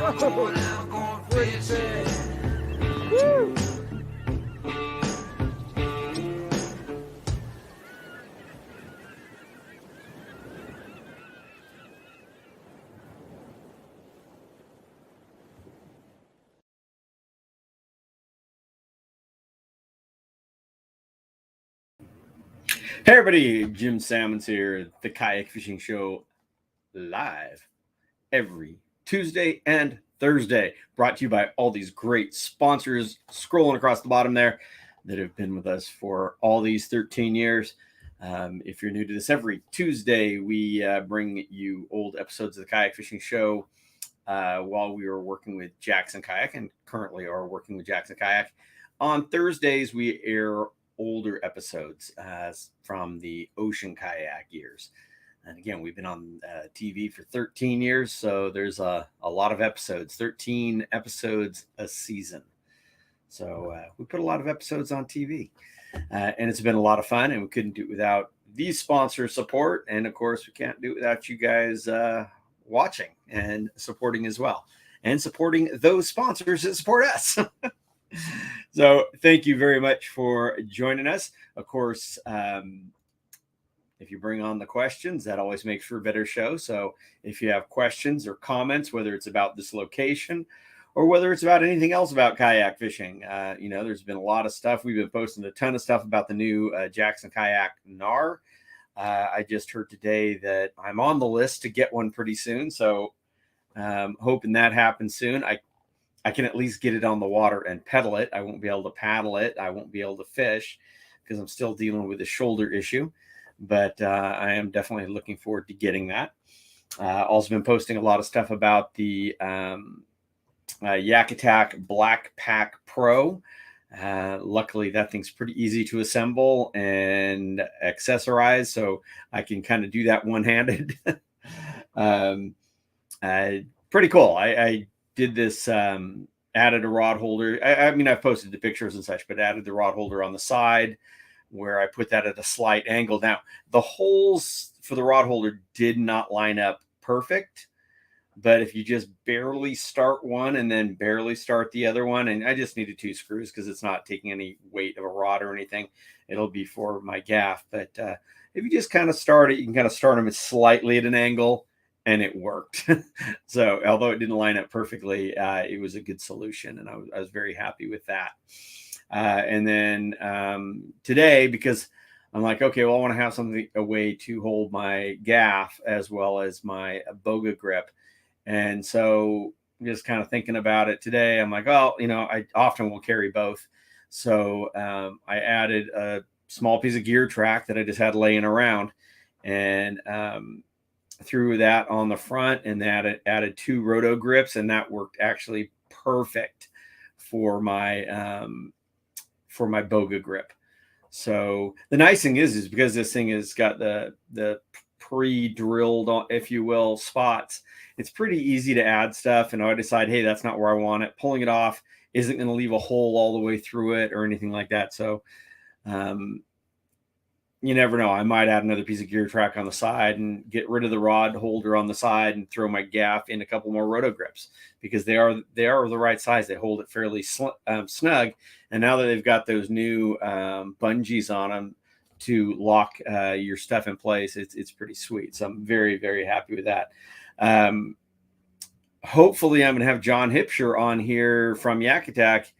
Woo! Hey everybody, Jim Sammons here, the Kayak Fishing Show, live every Tuesday and Thursday, brought to you by all these great sponsors scrolling across the bottom there that have been with us for all these 13 years. If you're new to this, every Tuesday we bring you old episodes of the Kayak Fishing Show while we were working with Jackson Kayak and currently are working with Jackson Kayak. On Thursdays, we air older episodes from the ocean kayak years. And again, we've been on TV for 13 years, so there's a lot of episodes, 13 episodes a season. So we put a lot of episodes on TV, and it's been a lot of fun, and we couldn't do it without these sponsor support. And of course, we can't do it without you guys watching and supporting as well, and supporting those sponsors that support us. So thank you very much for joining us. Of course, if you bring on the questions, that always makes for a better show. So if you have questions or comments, whether it's about this location or whether it's about anything else about kayak fishing, there's been a lot of stuff. We've been posting a ton of stuff about the new Jackson Kayak NAR. I just heard today that I'm on the list to get one pretty soon. So hoping that happens soon. I can at least get it on the water and pedal it. I won't be able to paddle it. I won't be able to fish because I'm still dealing with a shoulder issue. But I am definitely looking forward to getting that. Also been posting a lot of stuff about the Yak Attack Black Pack Pro. Luckily, that thing's pretty easy to assemble and accessorize, so I can kind of do that one-handed. Pretty cool. I did this, added a rod holder. I mean, I've posted the pictures and such, but added the rod holder on the side where I put that at a slight angle. Now, the holes for the rod holder did not line up perfect, but if you just barely start one and then barely start the other one, and I just needed 2 screws because it's not taking any weight of a rod or anything. It'll be for my gaff. But if you just kind of start it, you can kind of start them slightly at an angle, and it worked. So although it didn't line up perfectly, it was a good solution, and I was very happy with that. And then today, because I'm like, okay, well, I want to have a way to hold my gaff as well as my boga grip. And so just kind of thinking about it today, I'm like, well, I often will carry both. So I added a small piece of gear track that I just had laying around, and threw that on the front, and that added 2 roto grips, and that worked actually perfect for my boga grip. So the nice thing is because this thing has got the pre-drilled, if you will, spots, it's pretty easy to add stuff. And I decide, hey, that's not where I want it. Pulling it off isn't going to leave a hole all the way through it or anything like that. So you never know. I might add another piece of gear track on the side and get rid of the rod holder on the side and throw my gaff in a couple more roto grips, because they are the right size. They hold it fairly snug. And now that they've got those new bungees on them to lock your stuff in place, it's pretty sweet. So I'm very, very happy with that. Hopefully I'm going to have John Hipsher on here from Yak Attack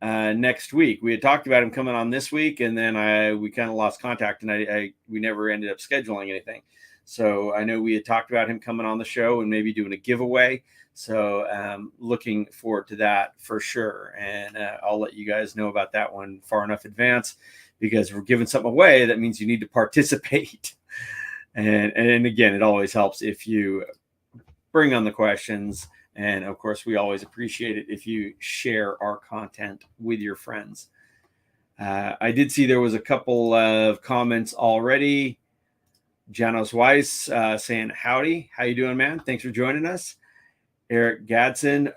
next week. We had talked about him coming on this week, and then we kind of lost contact, and we never ended up scheduling anything. So I know we had talked about him coming on the show and maybe doing a giveaway. So looking forward to that for sure. And I'll let you guys know about that one far enough advance, because if we're giving something away, that means you need to participate. And again, it always helps if you bring on the questions. And of course, we always appreciate it if you share our content with your friends. I did see there was a couple of comments already. Janos Weiss saying, howdy. How you doing, man? Thanks for joining us. Eric Gadsden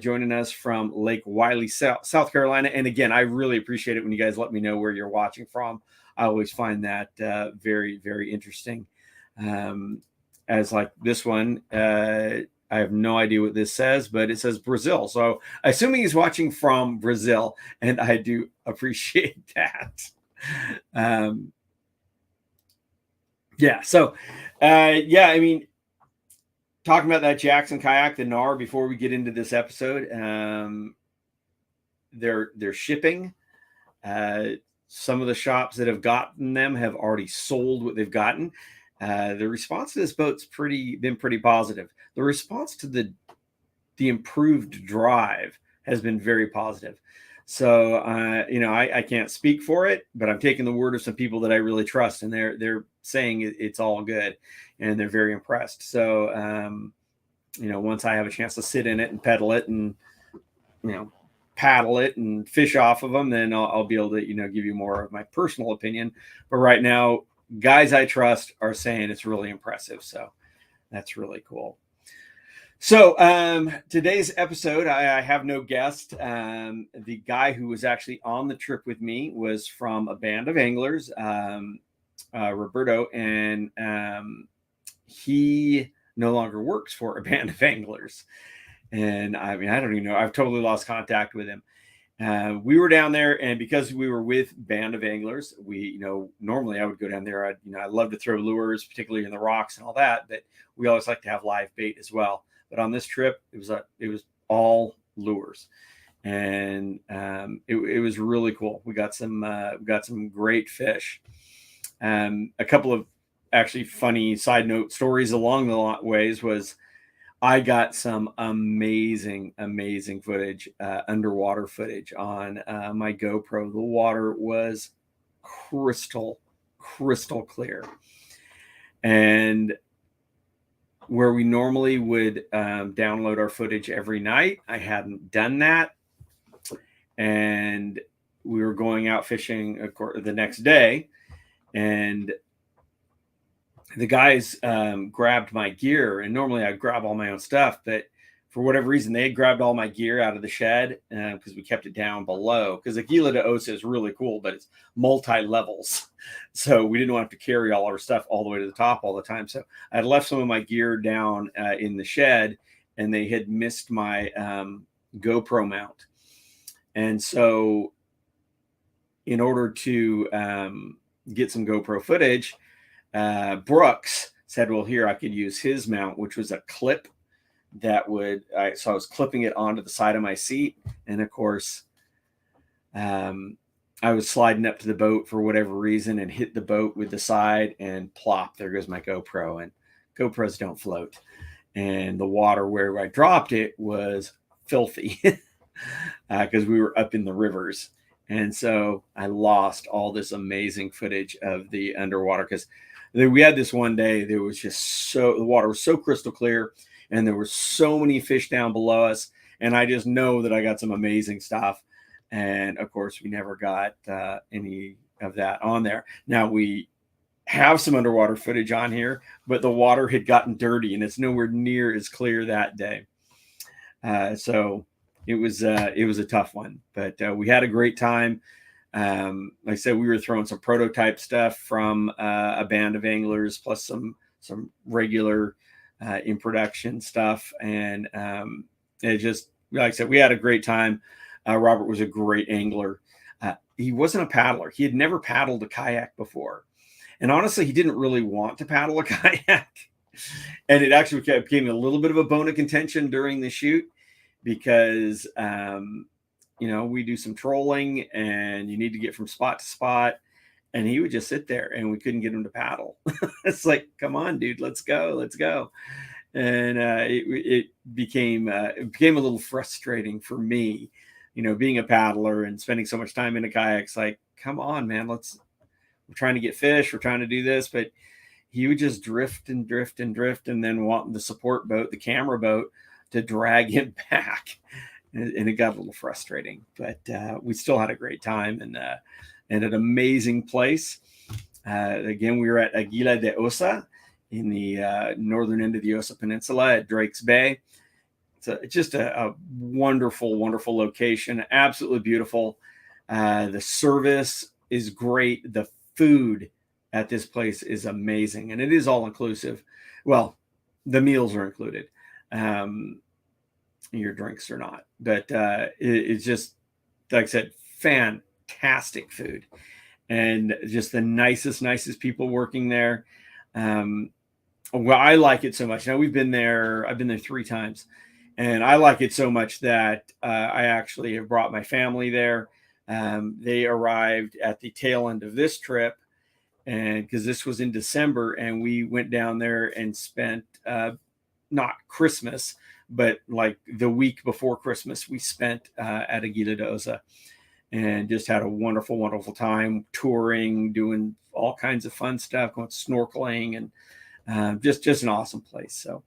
joining us from Lake Wiley, South Carolina. And again, I really appreciate it when you guys let me know where you're watching from. I always find that very, very interesting. As like this one, I have no idea what this says, but it says Brazil. So assuming he's watching from Brazil, and I do appreciate that. Yeah. So, yeah, I mean, talking about that Jackson kayak, the NAR, before we get into this episode, they're shipping. Some of the shops that have gotten them have already sold what they've gotten. The response to this boat's been pretty positive. The response to the improved drive has been very positive. So, I can't speak for it, but I'm taking the word of some people that I really trust, and they're saying it's all good, and they're very impressed. So, once I have a chance to sit in it and pedal it and, paddle it and fish off of them, then I'll be able to, give you more of my personal opinion. But right now, guys I trust are saying it's really impressive. So that's really cool. So today's episode, I have no guest. The guy who was actually on the trip with me was from a band of anglers, Roberto, and he no longer works for a band of anglers. And I mean, I don't even know. I've totally lost contact with him. We were down there, and because we were with band of anglers, we, normally I would go down there. I love to throw lures, particularly in the rocks and all that, but we always like to have live bait as well. But on this trip, it was all lures, and it was really cool. We got some great fish. A couple of actually funny side note stories along the ways was I got some amazing footage, underwater footage on my GoPro. The water was crystal clear, and where we normally would download our footage every night, I hadn't done that. And we were going out fishing the next day, and the guys grabbed my gear. And normally I grab all my own stuff, but for whatever reason, they had grabbed all my gear out of the shed because we kept it down below. Because Aguila De Osa is really cool, but it's multi-levels. So we didn't want to have to carry all our stuff all the way to the top all the time. So I had left some of my gear down in the shed, and they had missed my GoPro mount. And so in order to get some GoPro footage, Brooks said, well, here, I could use his mount, which was a clip that so I was clipping it onto the side of my seat. And of course, I was sliding up to the boat for whatever reason and hit the boat with the side, and plop, there goes my GoPro. And GoPros don't float. And the water where I dropped it was filthy because we were up in the rivers. And so I lost all this amazing footage of the underwater, because we had this one day, there was just the water was so crystal clear, and there were so many fish down below us. And I just know that I got some amazing stuff. And of course, we never got any of that on there. Now we have some underwater footage on here, but the water had gotten dirty, and it's nowhere near as clear that day. So it was a tough one, but we had a great time. Like I said, we were throwing some prototype stuff from a band of anglers, plus some regular in production stuff. And it just, like I said, we had a great time. Robert was a great angler. He wasn't a paddler. He had never paddled a kayak before. And honestly, he didn't really want to paddle a kayak. And it actually became a little bit of a bone of contention during the shoot, because, we do some trolling, and you need to get from spot to spot. And he would just sit there, and we couldn't get him to paddle. It's like, come on, dude, let's go. And it became a little frustrating for me, being a paddler and spending so much time in a kayak. It's like, come on, man, we're trying to get fish. We're trying to do this. But he would just drift, and then want the support boat, the camera boat, to drag him back. And it got a little frustrating, but we still had a great time, and an amazing place. Again, we were at Aguila De Osa in the northern end of the Osa Peninsula at Drakes Bay. It's just a wonderful location, absolutely beautiful. The service is great. The food at this place is amazing, and it is all inclusive. Well, the meals are included. your drinks or not. But it's just, like I said, fantastic food, and just the nicest people working there. Well, I like it so much. Now I've been there 3 times, and I like it so much that I actually have brought my family there. They arrived at the tail end of this trip, and because this was in December, and we went down there and spent not Christmas, but like the week before Christmas, we spent at Aguila De Osa, and just had a wonderful time touring, doing all kinds of fun stuff, going snorkeling, and just an awesome place. So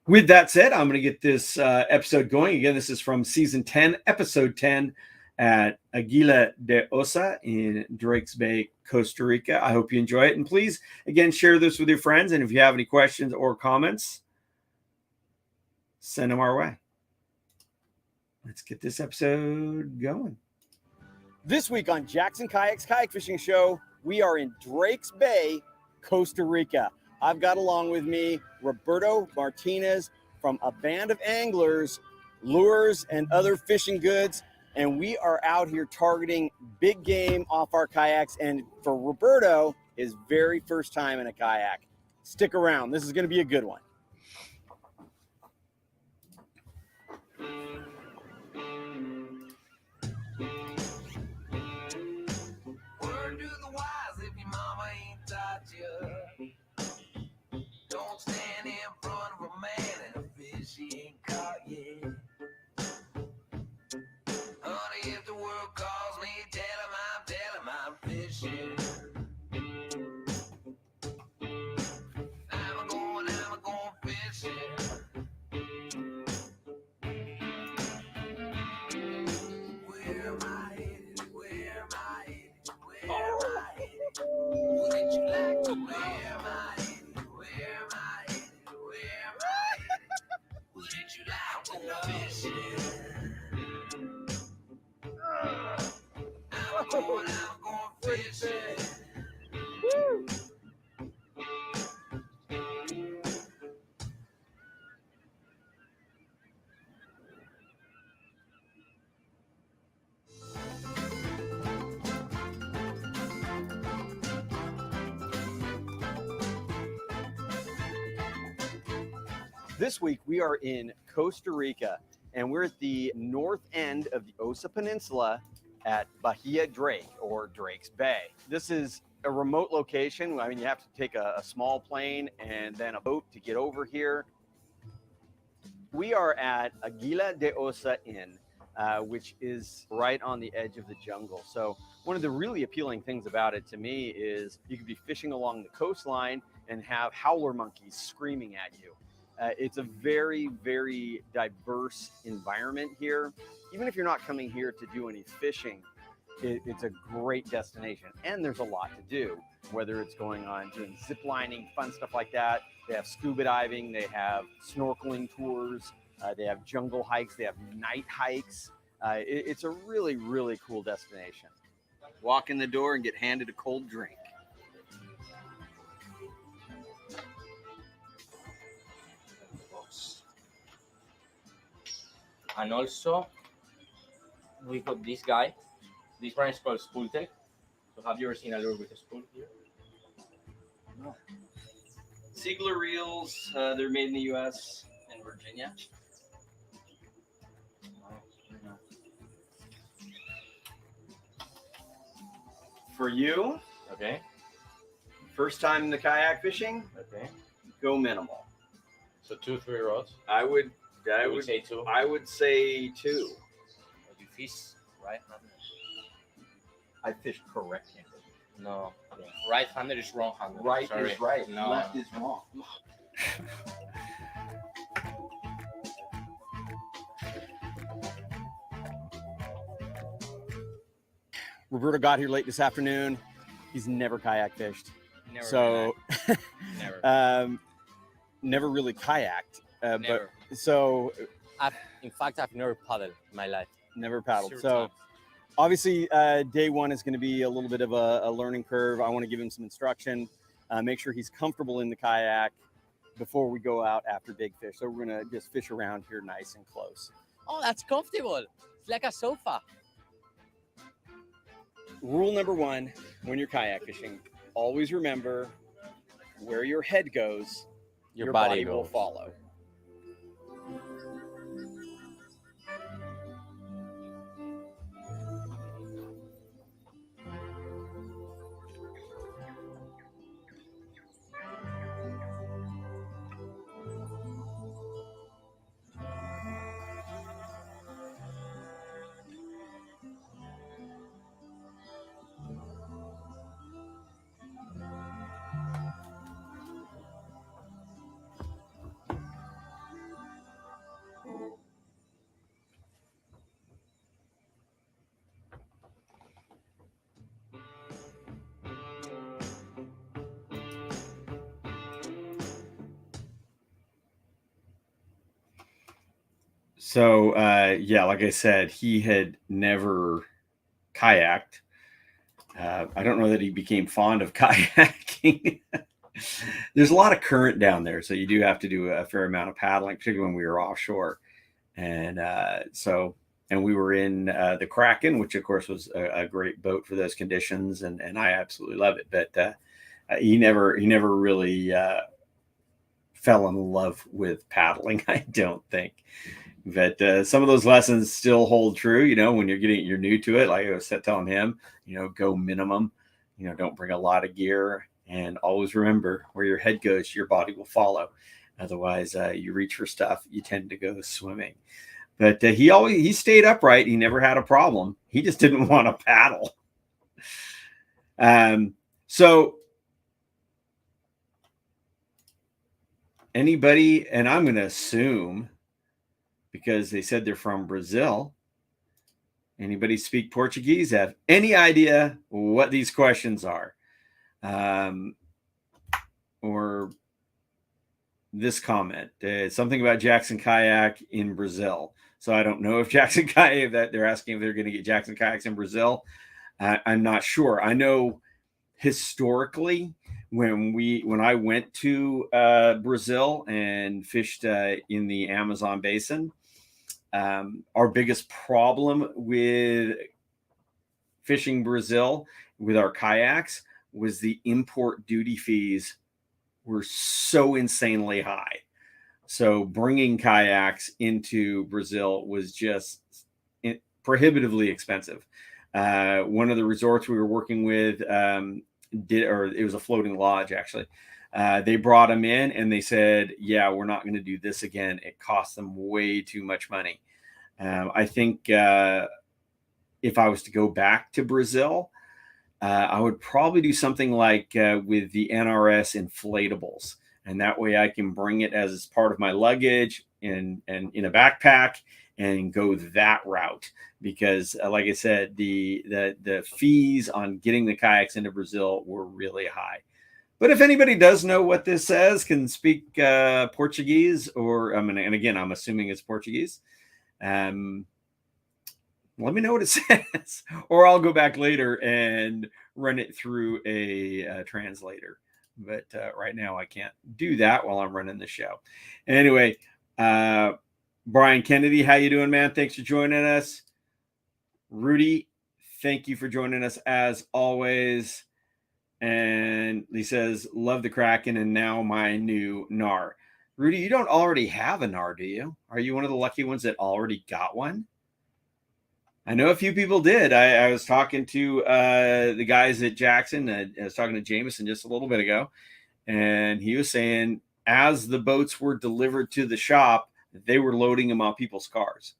with that said, I'm going to get this episode going. Again, this is from season 10, episode 10 at Aguila De Osa in Drakes Bay, Costa Rica. I hope you enjoy it. And please, again, share this with your friends. And if you have any questions or comments, send them our way. Let's get this episode going. This week on Jackson Kayak's Kayak Fishing Show, we are in Drakes Bay, Costa Rica. I've got along with me Roberto Martinez from a band of anglers, lures, and other fishing goods. And we are out here targeting big game off our kayaks. And for Roberto, his very first time in a kayak. Stick around. This is going to be a good one. Word to the wise, if your mama ain't taught you. Don't stand in front of a man and a fish he ain't caught yet. Honey, if the world calls me, tell him I'm fishing. I'm going fishing. Where am I headed? Wouldn't you like to? Where am I headed? Wouldn't you like to go fishing? I'm going fishing. Woo! This week we are in Costa Rica, and we're at the north end of the Osa Peninsula at Bahia Drake, or Drakes Bay. This is a remote location. I mean, you have to take a small plane and then a boat to get over here. We are at Aguila De Osa Inn, which is right on the edge of the jungle. So one of the really appealing things about it to me is you could be fishing along the coastline and have howler monkeys screaming at you. It's a very diverse environment here. Even if you're not coming here to do any fishing, it's a great destination. And there's a lot to do, whether it's going on doing zip lining, fun stuff like that. They have scuba diving, they have snorkeling tours, they have jungle hikes, they have night hikes. It's a really cool destination. Walk in the door and get handed a cold drink. And also, we got this guy. This one is called Spool Tech. So have you ever seen a lure with a spool here? No. Ziegler reels, they're made in the U.S. in Virginia. For you, Okay. first time in the kayak fishing, Okay. go minimal. So 2-3 rods. I would say 2. I would say 2. You fish right-handed. I fished correct-handed. No. Right-handed is wrong-handed. Right Sorry. is right. No. Left is wrong. Roberto got here late this afternoon. He's never kayak fished. Never. So Never. never really kayaked. Never. But so In fact, I've never paddled in my life. never paddled. 0 So times. obviously day one is going to be a little bit of a learning curve. I want to give him some instruction, make sure he's comfortable in the kayak, before we go out after big fish. So we're going to just fish around here nice and close. Oh, that's comfortable. It's like a sofa. Rule number one, when you're kayak fishing, always remember where your head goes, your body will follow. So, yeah, like I said, he had never kayaked. I don't know that he became fond of kayaking. There's a lot of current down there, so you do have to do a fair amount of paddling, particularly when we were offshore. And and we were in the Kraken, which of course was a great boat for those conditions, and I absolutely love it. But he never really fell in love with paddling, I don't think. But some of those lessons still hold true, when you're new to it. Like I was telling him, go minimum, don't bring a lot of gear, and always remember where your head goes, your body will follow. Otherwise, you reach for stuff, you tend to go swimming. But he stayed upright. He never had a problem. He just didn't want to paddle. So anybody, and I'm going to assume, because they said they're from Brazil, anybody speak Portuguese, have any idea what these questions are? Or this comment, something about Jackson Kayak in Brazil. So I don't know if Jackson Kayak, that they're asking if they're going to get Jackson Kayaks in Brazil. I'm not sure. I know historically, when I went to Brazil and fished in the Amazon basin, our biggest problem with fishing Brazil with our kayaks was the import duty fees were so insanely high. So bringing kayaks into Brazil was just prohibitively expensive. One of the resorts we were working with it was a floating lodge, actually. They brought them in and they said, yeah, we're not going to do this again. It cost them way too much money. I think if I was to go back to Brazil, I would probably do something like with the NRS inflatables. And that way I can bring it as part of my luggage and in a backpack and go that route. Because like I said, the fees on getting the kayaks into Brazil were really high. But if anybody does know what this says, can speak Portuguese, or and again, I'm assuming it's Portuguese, let me know what it says, or I'll go back later and run it through a translator. But right now I can't do that while I'm running the show. Anyway, Brian Kennedy, how you doing, man? Thanks for joining us. Rudy, thank you for joining us as always. And he says, love the Kraken and now my new NAR. Rudy, you don't already have a NAR, do you? Are you one of the lucky ones that already got one? I know a few people did. I was talking to the guys at Jackson. I was talking to Jameson just a little bit ago, and he was saying as the boats were delivered to the shop, they were loading them on people's cars.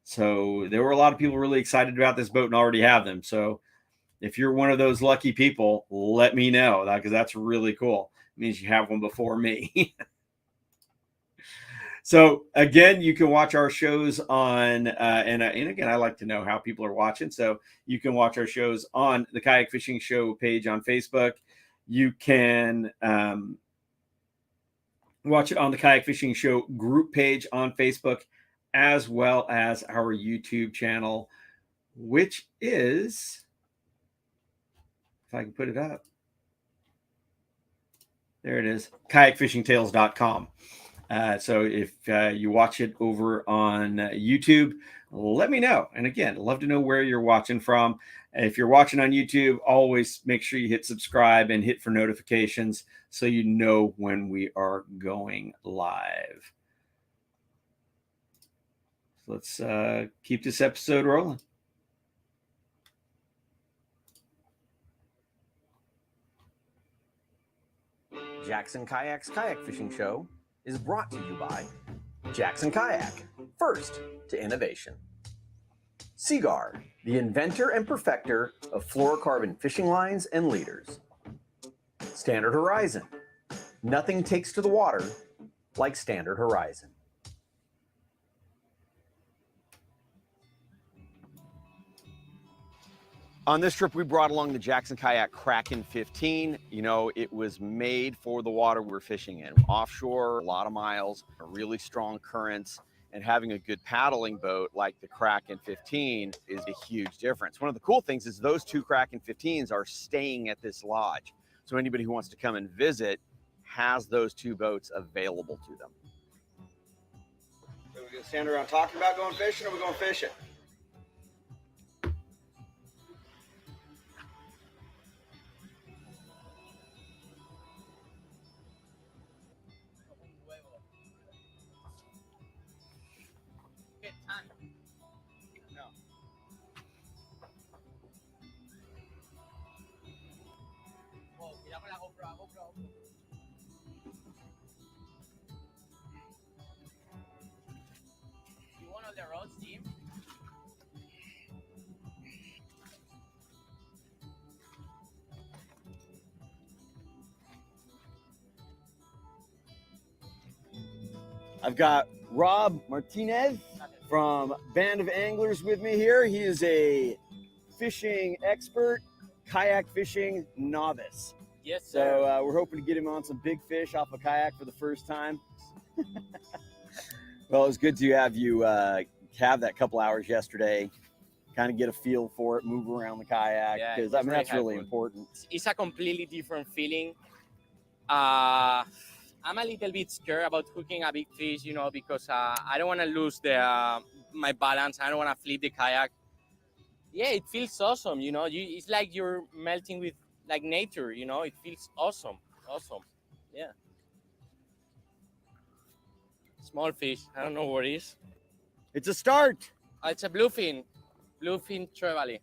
So there were a lot of people really excited about this boat and already have them. So if you're one of those lucky people, let me know, because that's really cool. It means you have one before me. So again, you can watch our shows on, and again, I like to know how people are watching. So you can watch our shows on the Kayak Fishing Show page on Facebook. You can watch it on the Kayak Fishing Show group page on Facebook, as well as our YouTube channel, which is, if I can put it up, There it is, kayakfishingtales.com. So if you watch it over on YouTube, let me know. And again, love to know where you're watching from. If you're watching on YouTube, always make sure you hit subscribe and hit for notifications so you know when we are going live. So let's keep this episode rolling. Jackson Kayak's Kayak Fishing Show is brought to you by Jackson Kayak, first to innovation. Seaguard, the inventor and perfecter of fluorocarbon fishing lines and leaders. Standard Horizon, nothing takes to the water like Standard Horizon. On this trip, we brought along the Jackson Kayak Kraken 15. You know, it was made for the water we're fishing in. Offshore, a lot of miles, really strong currents, and having a good paddling boat like the Kraken 15 is a huge difference. One of the cool things is those two Kraken 15s are staying at this lodge. So anybody who wants to come and visit has those two boats available to them. So we're gonna stand around talking about going fishing, or we're going fishing? No. Oh, mira con la GoPro. You want all the rods, Jim? I've got Rob Martinez from Band of Anglers with me here. He is a fishing expert, kayak fishing novice. Yes, sir. So we're hoping to get him on some big fish off a kayak for the first time. Well, it was good to have you have that couple hours yesterday, kind of get a feel for it, move around the kayak, Yeah, because it's I mean very that's really helpful. important. It's a completely different feeling. I'm a little bit scared about hooking a big fish, you know, because I don't want to lose my balance. I don't want to flip the kayak. Yeah, it feels awesome, you know. It's like you're melting with like nature, you know. It feels awesome. Yeah. Small fish. I don't know what it is. It's a start. It's a bluefin trevally.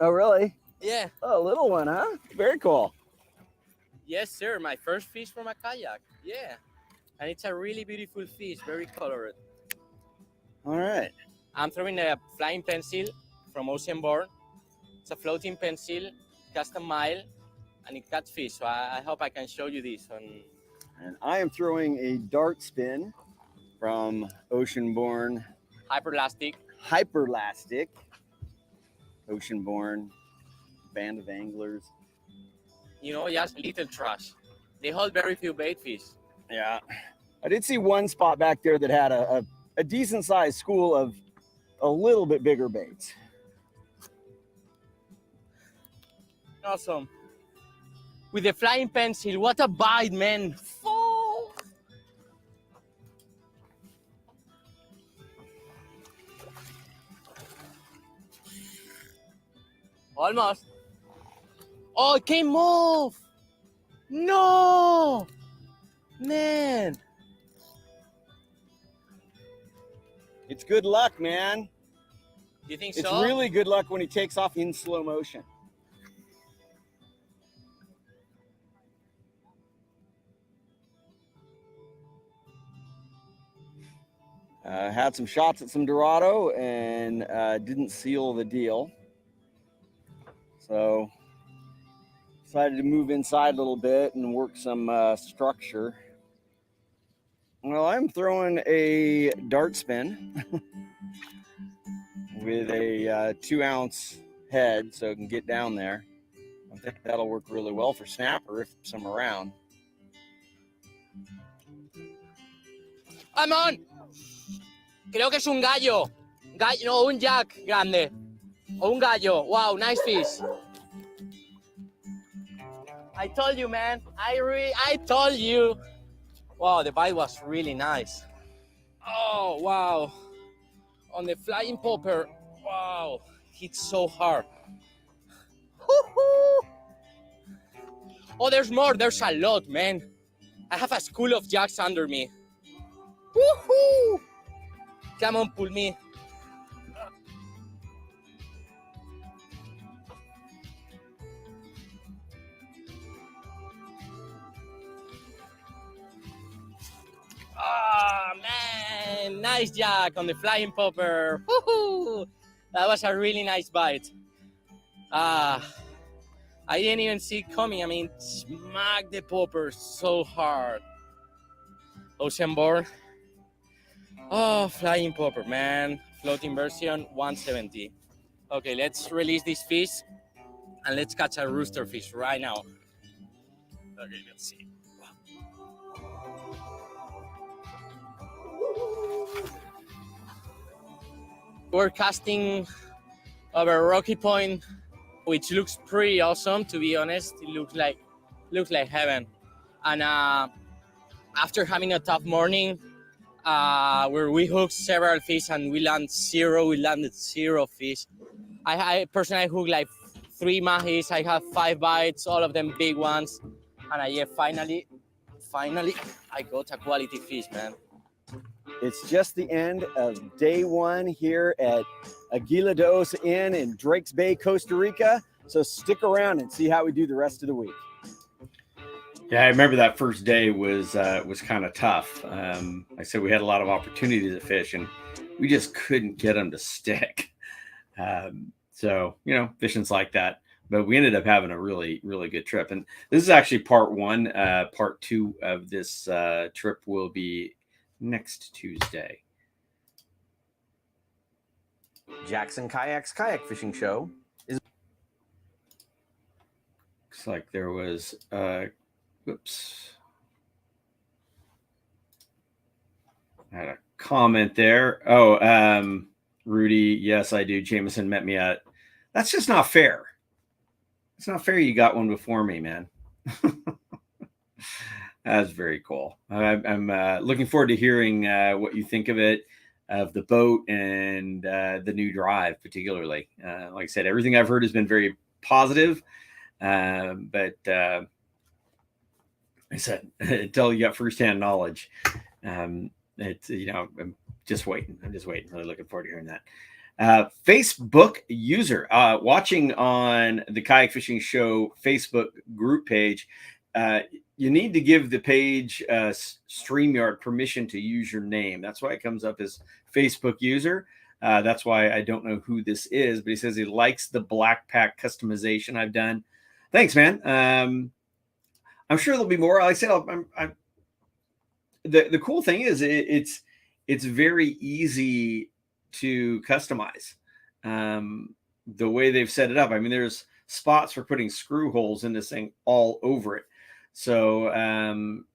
Oh, really? Yeah. Oh, a little one, huh? Very cool. Yes, sir. My first fish from a kayak. Yeah. And it's a really beautiful fish, very colored. All right. I'm throwing a flying pencil from Ocean Born. It's a floating pencil, cast a mile, and it catch fish. So I hope I can show you this. And I am throwing a dart spin from Oceanborn Hyperlastic. Oceanborn Band of Anglers. You know, just little trash. They hold very few bait fish. Yeah. I did see one spot back there that had a decent sized school of a little bit bigger baits. Awesome. With the flying pencil, what a bite, man. Oh. Almost. Oh, it came off. No. Man. It's good luck, man. You think It's so? really good luck when he takes off in slow motion. Had some shots at some Dorado and didn't seal the deal. So decided to move inside a little bit and work some structure. Well, I'm throwing a dart spin with a 2-ounce head so it can get down there. I think that'll work really well for snapper if some around. I'm on. Creo que es un gallo. No, un jack grande. O un gallo. Wow, nice fish. I told you, man. I told you. Wow, the bite was really nice. Oh, wow. On the flying popper. Wow. Hits so hard. Woo-hoo. Oh, there's more. There's a lot, man. I have a school of jacks under me. Woohoo! Come on, pull me. Oh, man. Nice jack on the flying popper. Woohoo! That was a really nice bite. I didn't even see it coming. I mean, smack the popper so hard. Ocean board. Oh, flying popper, man. Floating version 170. Okay, let's release this fish and let's catch a rooster fish right now. Okay, let's see. We're casting over Rocky Point, which looks pretty awesome, to be honest. It looks like heaven. And after having a tough morning, where we hooked several fish and we landed zero fish. I personally hooked like 3 mahis. I have 5 bites, all of them big ones. And finally, I got a quality fish, man. It's just the end of day 1 here at Aguila De Osa Inn in Drakes Bay, Costa Rica. So stick around and see how we do the rest of the week. Yeah, I remember that first day was kind of tough. I said we had a lot of opportunities to fish, and we just couldn't get them to stick. So, fishing's like that. But we ended up having a really, really good trip. And this is actually part 1. Part 2 of this trip will be next Tuesday. Jackson Kayak's Kayak Fishing Show is. Looks like there was. Whoops. I had a comment there. Oh, Rudy, yes, I do. Jameson met me at. That's just not fair. It's not fair you got one before me, man. That's very cool. I'm looking forward to hearing what you think of it, of the boat and the new drive, particularly. Like I said, everything I've heard has been very positive. But I said, until you got firsthand knowledge, it's, I'm just waiting. Really looking forward to hearing that. Facebook user watching on the Kayak Fishing Show Facebook group page. You need to give the page StreamYard permission to use your name. That's why it comes up as Facebook user. That's why I don't know who this is, but he says he likes the black pack customization I've done. Thanks, man. I'm sure there'll be more. Like I said, the cool thing is it's very easy to customize. The way they've set it up. I mean, there's spots for putting screw holes in this thing all over it. So I'm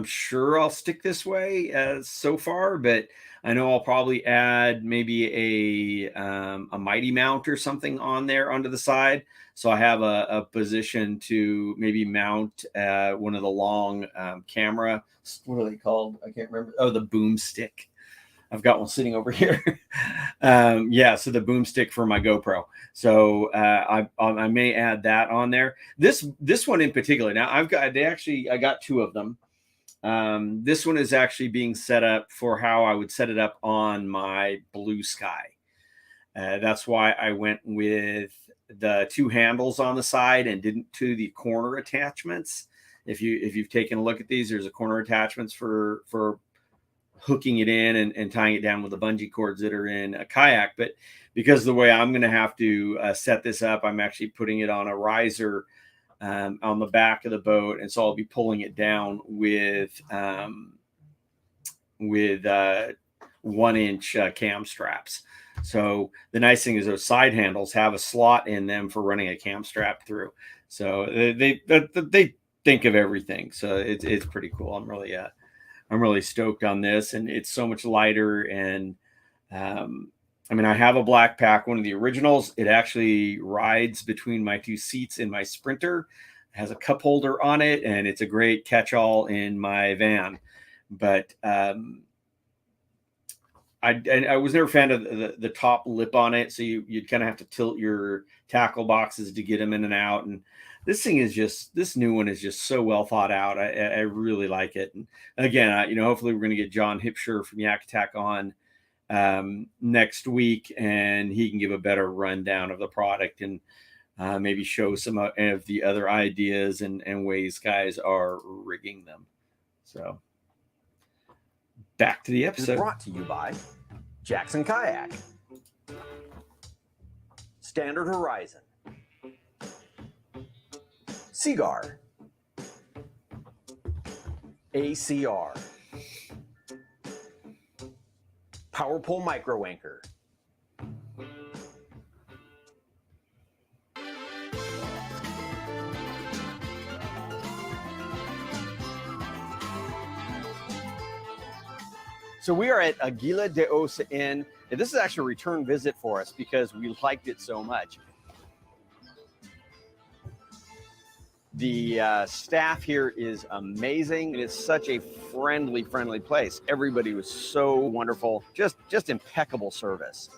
sure I'll stick this way so far, but I know I'll probably add maybe a mighty mount or something on there onto the side. So I have a position to maybe mount one of the long camera. What are they called? I can't remember. Oh, the boom stick. I've got one sitting over here. So the boom stick for my GoPro. So I may add that on there. This one in particular. Now I got 2 of them. This one is actually being set up for how I would set it up on my Blue Sky. That's why I went with the 2 handles on the side and didn't do the corner attachments. If you've taken a look at these, there's a corner attachments for hooking it in and tying it down with the bungee cords that are in a kayak. But because of the way I'm going to have to set this up, I'm actually putting it on a riser on the back of the boat. And so I'll be pulling it down with 1-inch cam straps. So the nice thing is those side handles have a slot in them for running a cam strap through. So they think of everything. So it's pretty cool. I'm really stoked on this, and it's so much lighter, and I mean, I have a black pack, one of the originals. It actually rides between my two seats in my Sprinter. It has a cup holder on it, and it's a great catch-all in my van. But I was never a fan of the top lip on it, so you'd kind of have to tilt your tackle boxes to get them in and out. And this new one is just so well thought out. I really like it. And again, hopefully we're going to get John Hipsher from Yak Attack on next week, and he can give a better rundown of the product and maybe show some of the other ideas and ways guys are rigging them. So back to the episode. Brought to you by Jackson Kayak, Standard Horizon, Seagar, ACR, Power Pole Micro Anchor, So we are at Aguila De Osa Inn, and this is actually a return visit for us because we liked it so much. The staff here is amazing. It is such a friendly place. Everybody was so wonderful, just impeccable service.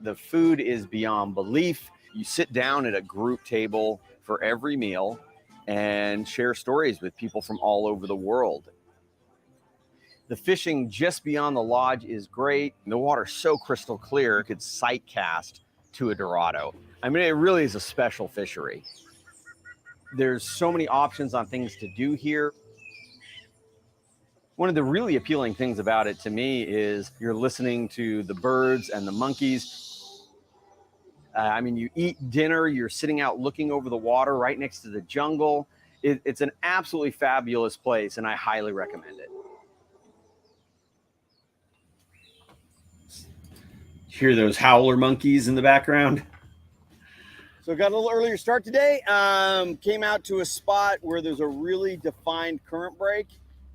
The food is beyond belief. You sit down at a group table for every meal and share stories with people from all over the world. The fishing just beyond the lodge is great. The water's so crystal clear, it could sight cast to a Dorado. I mean, it really is a special fishery. There's so many options on things to do here. One of the really appealing things about it to me is you're listening to the birds and the monkeys. I mean, you eat dinner, you're sitting out looking over the water right next to the jungle. It's an absolutely fabulous place, and I highly recommend it. Hear those howler monkeys in the background? So got a little earlier start today. Came out to a spot where there's a really defined current break,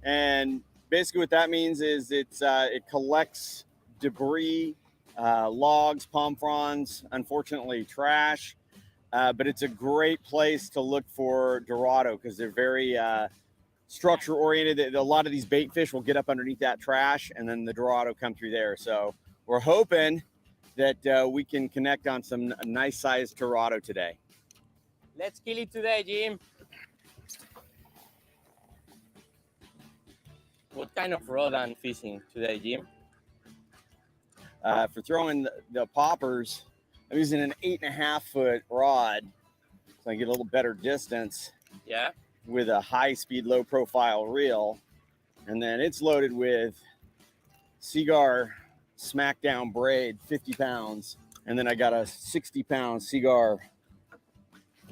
and basically what that means is it collects debris, logs, palm fronds, unfortunately trash, but it's a great place to look for Dorado because they're very structure oriented. A lot of these bait fish will get up underneath that trash, and then the Dorado come through there. So we're hoping that we can connect on some nice sized Dorado today. Let's kill it today, Jim. What kind of rod I'm fishing today, Jim? For throwing the poppers, I'm using an 8.5 foot rod, so I get a little better distance. Yeah. With a high speed, low profile reel, and then it's loaded with Seagar Smackdown braid, 50 pounds, and then I got a 60-pound Seagar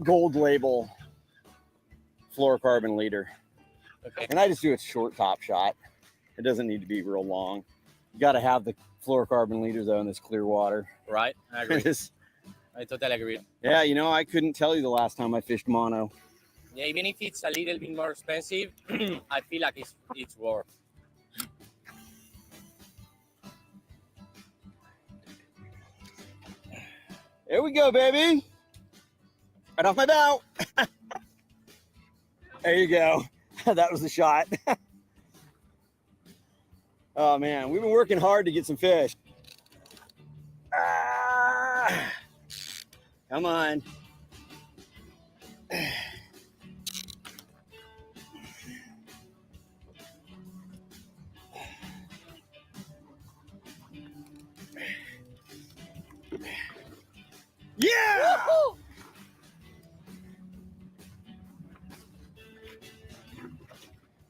gold label fluorocarbon leader. Okay. And I just do a short top shot. It doesn't need to be real long. You got to have the fluorocarbon leader though in this clear water. Right, I agree. I totally agree. Yeah, I couldn't tell you the last time I fished mono. Yeah, even if it's a little bit more expensive, I feel like it's worth. There we go, baby. Right off my bow. There you go. That was the shot. Oh, man. We've been working hard to get some fish. Come on. Yeah! Woo-hoo!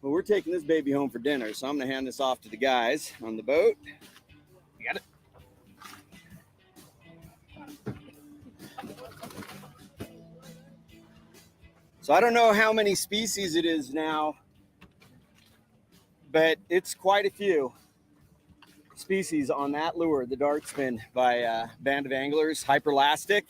Well, we're taking this baby home for dinner, so I'm going to hand this off to the guys on the boat. You got it? So I don't know how many species it is now, but it's quite a few species on that lure, the Dart Spin by Band of Anglers, Hyperlastic.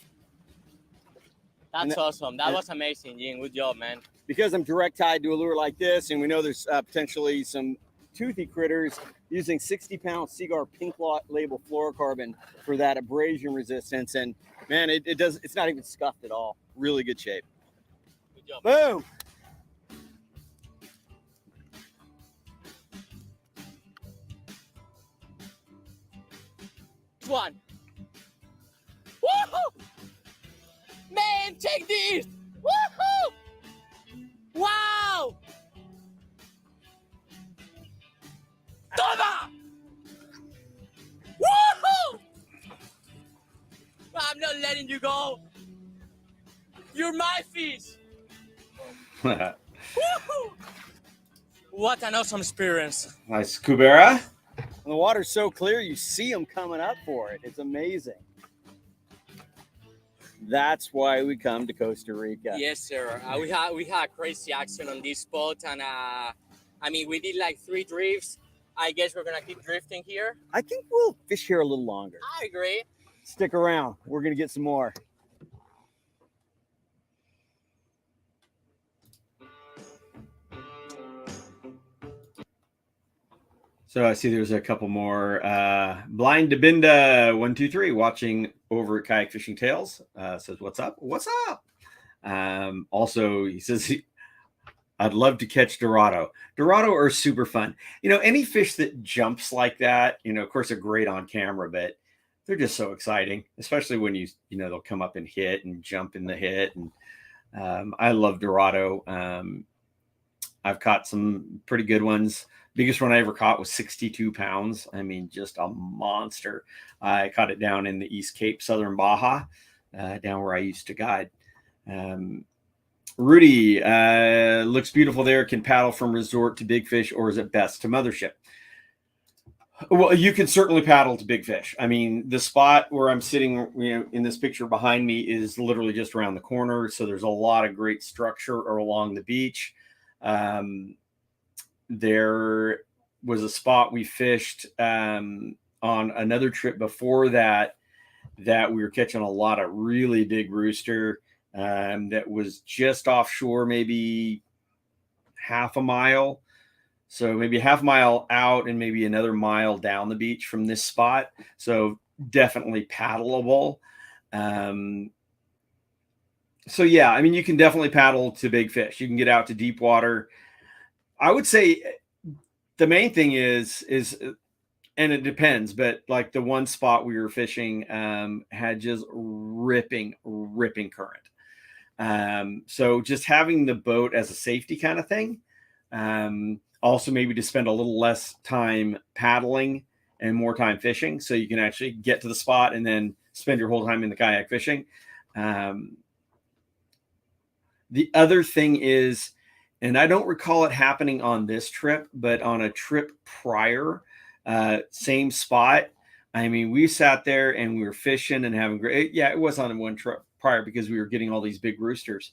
That's awesome. That was amazing, Jim. Good job, man. Because I'm direct tied to a lure like this, and we know there's potentially some toothy critters, using 60-pound Seaguar pink label fluorocarbon for that abrasion resistance. And man, it's not even scuffed at all. Really good shape. Good job. Boom. One. Woohoo! Man, check this! Woohoo! Wow! Toma! Woohoo! I'm not letting you go. You're my fish. Woohoo! What an awesome experience. Nice, Kubera. The water's so clear, you see them coming up for it. It's amazing. That's why we come to Costa Rica. Yes, sir. We had crazy action on this spot, and I mean, we did like 3 drifts. I guess we're gonna keep drifting here. I think we'll fish here a little longer. I agree. Stick around. We're gonna get some more. So I see there's a couple more. Blind Debinda 123 watching over at Kayak Fishing Tales says, "What's up? What's up?" Also, he says, "I'd love to catch Dorado. Dorado are super fun. You know, any fish that jumps like that, you know, of course, they're great on camera, but they're just so exciting, especially when you know, they'll come up and hit and jump in the hit. And I love Dorado. I've caught some pretty good ones. Biggest one I ever caught was 62 pounds. I mean, just a monster. I caught it down in the East Cape, Southern Baja, down where I used to guide. Rudy, looks beautiful there. Can paddle from resort to big fish, or is it best to mothership? Well, you can certainly paddle to big fish. I mean, the spot where I'm sitting, you know, in this picture behind me is literally just around the corner. So there's a lot of great structure along the beach. There was a spot we fished on another trip before that we were catching a lot of really big rooster that was just offshore, maybe half a mile. So maybe half a mile out and maybe another mile down the beach from this spot. So definitely paddleable. So yeah, I mean, you can definitely paddle to big fish. You can get out to deep water. I would say the main thing is, and it depends, but like the one spot we were fishing had just ripping current. So just having the boat as a safety kind of thing. Also maybe to spend a little less time paddling and more time fishing, so you can actually get to the spot and then spend your whole time in the kayak fishing. The other thing is, and I don't recall it happening on this trip, but on a trip prior, same spot. I mean, we sat there and we were fishing and having great. Yeah, it was on one trip prior because we were getting all these big roosters,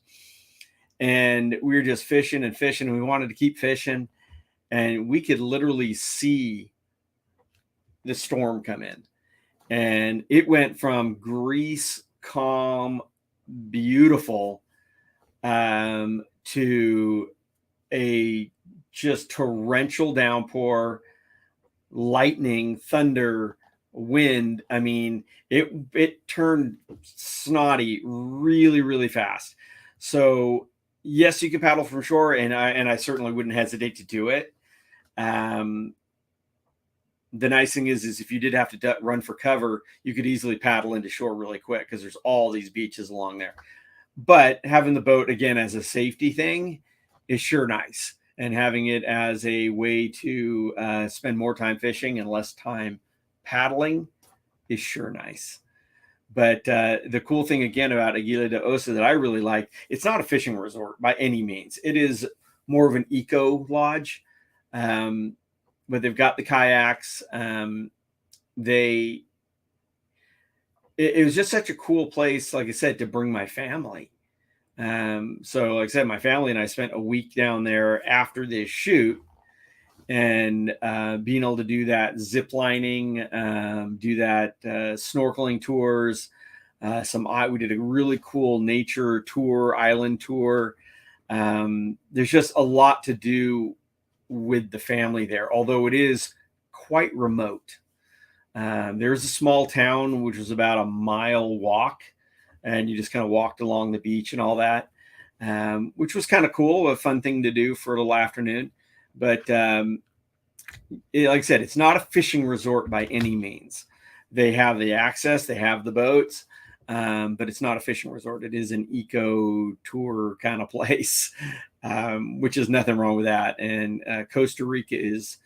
and we were just fishing and fishing. And we wanted to keep fishing, and we could literally see the storm come in, and it went from grease, calm, beautiful, to a just torrential downpour, lightning, thunder, wind. I mean, it turned snotty really, really fast. So yes, you can paddle from shore, and I certainly wouldn't hesitate to do it. The nice thing is if you did have to run for cover, you could easily paddle into shore really quick because there's all these beaches along there. But having the boat again as a safety thing is sure nice, and having it as a way to spend more time fishing and less time paddling is sure nice. But the cool thing again about Aguila De Osa that I really like, it's not a fishing resort by any means. It is more of an eco lodge, but they've got the kayaks. It was just such a cool place, like I said, to bring my family. So like I said, my family and I spent a week down there after this shoot, and being able to do that zip lining, do that snorkeling tours. We did a really cool nature tour, island tour. There's just a lot to do with the family there, although it is quite remote. There's a small town which was about a mile walk, and you just kind of walked along the beach and all that, which was kind of cool, a fun thing to do for a little afternoon. But like I said, it's not a fishing resort by any means. They have the access, they have the boats, but it's not a fishing resort. It is an eco tour kind of place, which is nothing wrong with that. And Costa Rica is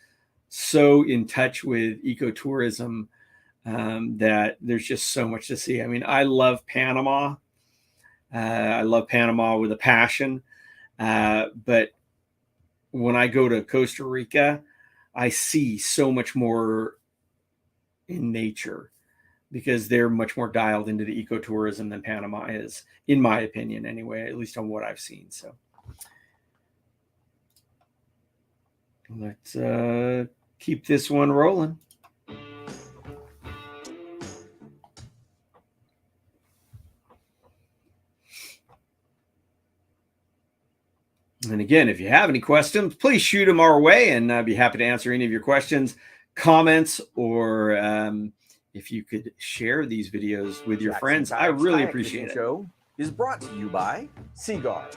so in touch with ecotourism that there's just so much to see. I mean, I love Panama. I love Panama with a passion. But when I go to Costa Rica, I see so much more in nature because they're much more dialed into the ecotourism than Panama is, in my opinion, anyway, at least on what I've seen. So let's keep this one rolling. And again, if you have any questions, please shoot them our way, and I'd be happy to answer any of your questions, comments, or if you could share these videos with your friends. I really appreciate it. Show is brought to you by Seaguar,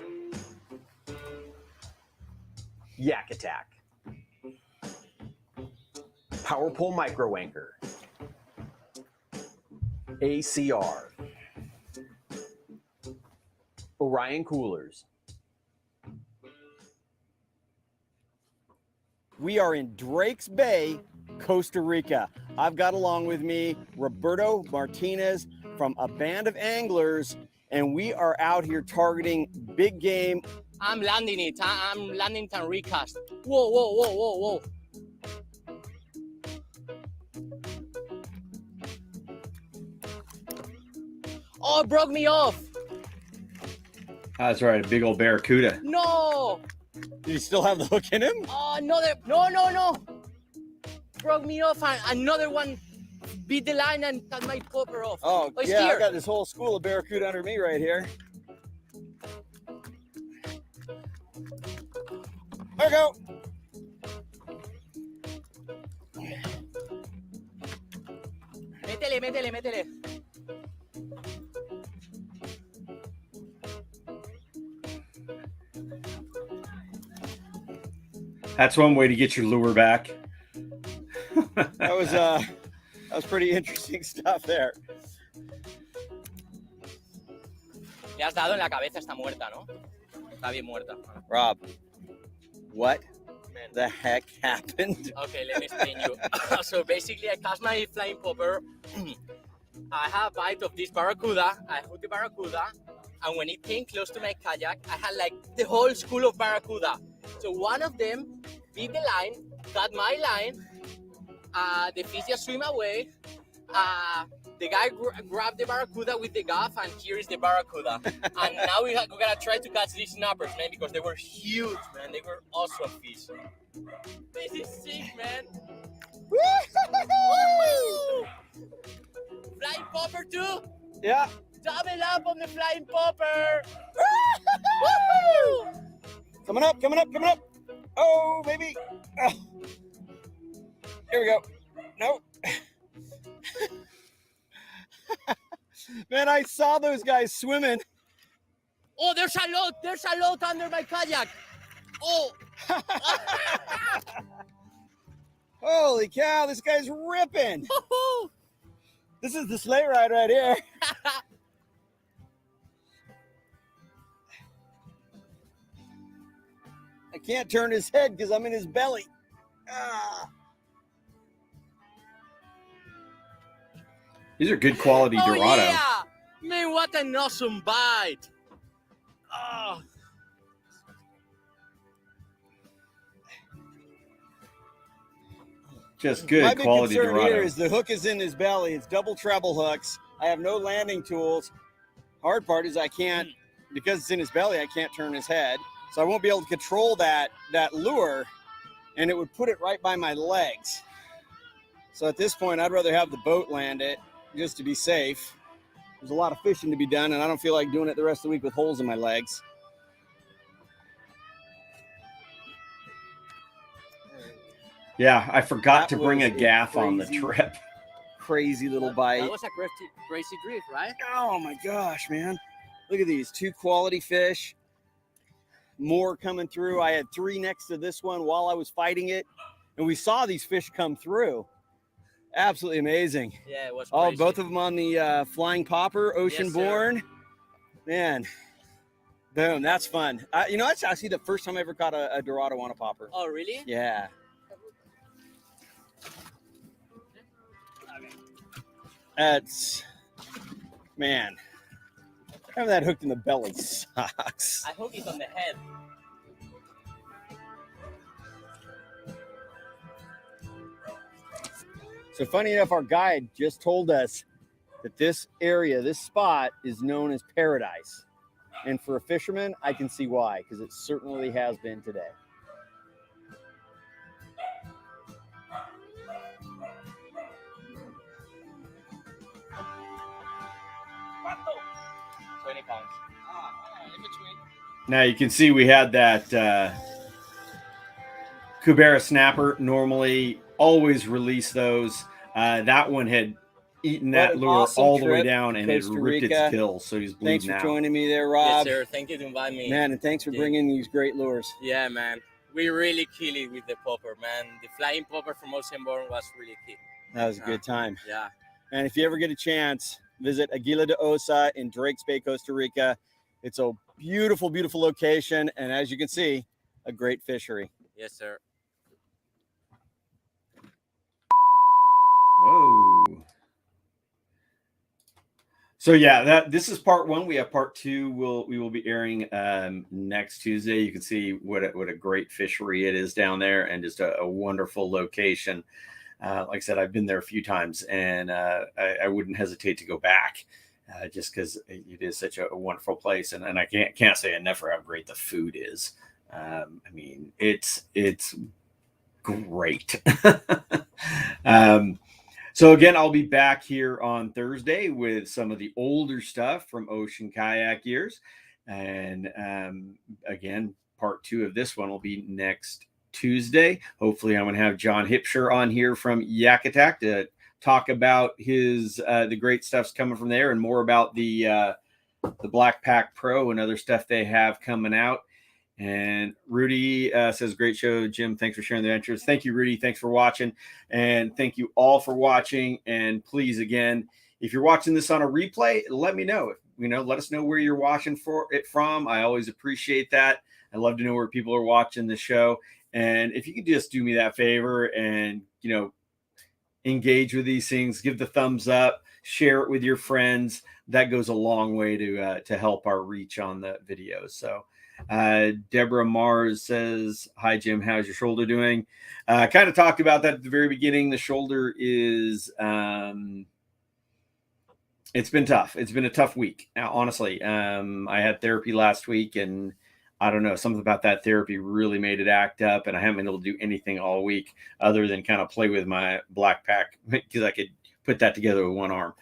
Yak Attack, Power Pole Micro Anchor, ACR, Orion Coolers. We are in Drakes Bay, Costa Rica. I've got along with me Roberto Martinez from a band of anglers, and we are out here targeting big game. I'm landing it. I'm landing and recast. Whoa, whoa, whoa, whoa, whoa. Oh, it broke me off. That's right, a big old barracuda. No. Do you still have the hook in him? Oh, no. Broke me off, and another one beat the line and cut my popper off. Oh, it's yeah, here. I got this whole school of barracuda under me right here. There we go. Métele. That's one way to get your lure back. That was pretty interesting stuff there. Le has dado en la cabeza, está muerta, ¿no? Está bien muerta. Rob, what the heck happened? Okay, let me explain you. So basically, I cast my flying popper. I have a bite of this barracuda. I hooked the barracuda, and when it came close to my kayak, I had like the whole school of barracuda. So one of them beat the line, cut my line. The fish just swim away. The guy grabbed the barracuda with the gaff, and here is the barracuda. And now we're gonna try to catch these snappers, man, because they were huge, man. They were awesome fish. This is sick, man. Woo! Flying popper too? Yeah. Double up on the flying popper. Coming up. Oh, baby. Oh. Here we go. No. Man, I saw those guys swimming. Oh, there's a lot under my kayak. Oh. Holy cow, this guy's ripping. This is the sleigh ride right here. I can't turn his head because I'm in his belly. Ah. These are good quality Oh, Dorado. yeah. Man, what an awesome bite. Oh. Just good My big quality concern Dorado. here is the hook is in his belly. It's double treble hooks. I have no landing tools. Hard part is I can't, because it's in his belly, I can't turn his head. So I won't be able to control that lure, and it would put it right by my legs. So at this point, I'd rather have the boat land it just to be safe. There's a lot of fishing to be done, and I don't feel like doing it the rest of the week with holes in my legs. Yeah, I forgot That to bring was a a gaff on the crazy- trip. Crazy little That bite. was a crazy drift, right? Oh my gosh, man. Look at these 2 quality fish. More coming through. I had 3 next to this one while I was fighting it. And we saw these fish come through. Absolutely amazing. Yeah, it was Oh, crazy. both of them on the flying popper, ocean born. Man, boom, that's fun. You know, that's actually the first time I ever caught a Dorado on a popper. Oh, really? Yeah. That's, man, having that hooked in the belly sucks. I hope it's on the head. So funny enough, our guide just told us that this area, this spot is known as paradise. And for a fisherman, I can see why, because it certainly has been today. Now you can see we had that Cubera snapper. Normally, always release those. That one had eaten What that an lure awesome all the way trip down, to and it Costa ripped Rica. its gill, so he's Thanks bleeding for out. joining me there, Yes, Rob. sir. Thank you to invite me. Man, and thanks for Yeah. bringing these great lures. Yeah, man. We really kill it with the popper, man. The flying popper from Oceanborn was really key. That was a good time. Yeah. And if you ever get a chance, visit Aguila De Osa in Drakes Bay, Costa Rica. It's a beautiful, beautiful location. And as you can see, a great fishery. Yes, sir. Whoa. So yeah, this is part 1. We have part 2. We will be airing next Tuesday. You can see what a great fishery it is down there, and just a wonderful location. Like I said, I've been there a few times, and I wouldn't hesitate to go back, just because it is such a wonderful place. And I can't say enough for how great the food is. I mean, it's great. So again, I'll be back here on Thursday with some of the older stuff from Ocean Kayak years. And again, part 2 of this one will be next Tuesday. Hopefully I'm going to have John Hipsher on here from Yak Attack to talk about his the great stuff's coming from there, and more about the Black Pack Pro and other stuff they have coming out. And Rudy says, great show, Jim. Thanks for sharing the adventures. Thank you, Rudy. Thanks for watching. And thank you all for watching. And please, again, if you're watching this on a replay, let me know. Let us know where you're watching it from. I always appreciate that. I love to know where people are watching the show. And if you could just do me that favor and, engage with these things, give the thumbs up, share it with your friends. That goes a long way to help our reach on the videos. So Deborah Mars says, hi, Jim. How's your shoulder doing? Kind of talked about that at the very beginning. The shoulder is, it's been tough. It's been a tough week. Now, honestly, I had therapy last week, and I don't know, something about that therapy really made it act up, and I haven't been able to do anything all week other than kind of play with my Black Pack, because I could put that together with one arm.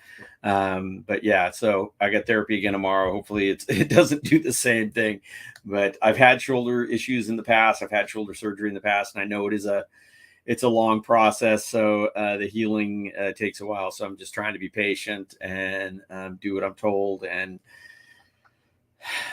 But yeah, so I got therapy again tomorrow. Hopefully it doesn't do the same thing, but I've had shoulder issues in the past. I've had shoulder surgery in the past, and I know it's a long process. So the healing takes a while. So I'm just trying to be patient and do what I'm told, and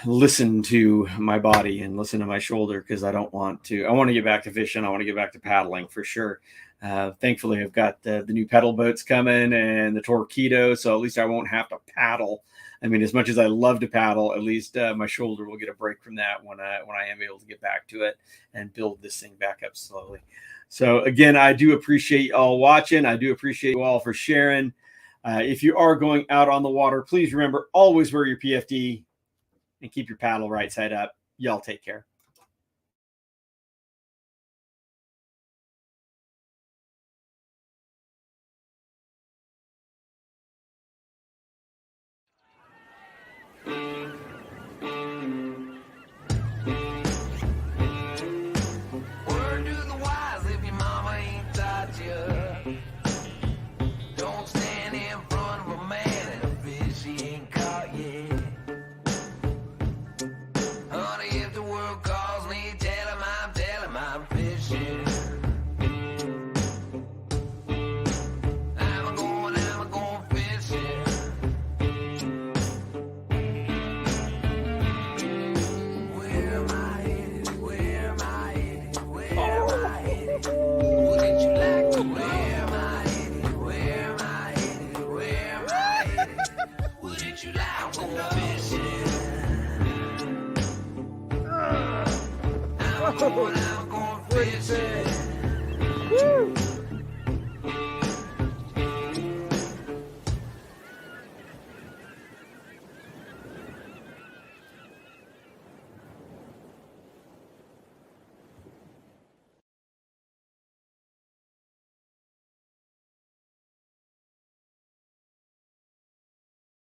listen to my body and listen to my shoulder, because I want to get back to fishing. I want to get back to paddling for sure. Thankfully, I've got the new pedal boats coming and the Torpedo, so at least I won't have to paddle. I mean, as much as I love to paddle, at least my shoulder will get a break from that when I am able to get back to it and build this thing back up slowly. So again, I do appreciate you all watching. I do appreciate you all for sharing. If you are going out on the water, please remember, always wear your PFD and keep your paddle right side up. Y'all take care. Word to the wise, if your mama ain't taught you, don't stand in front of a man and a fish he ain't caught yet. Honey, if the world Going out, going fishing.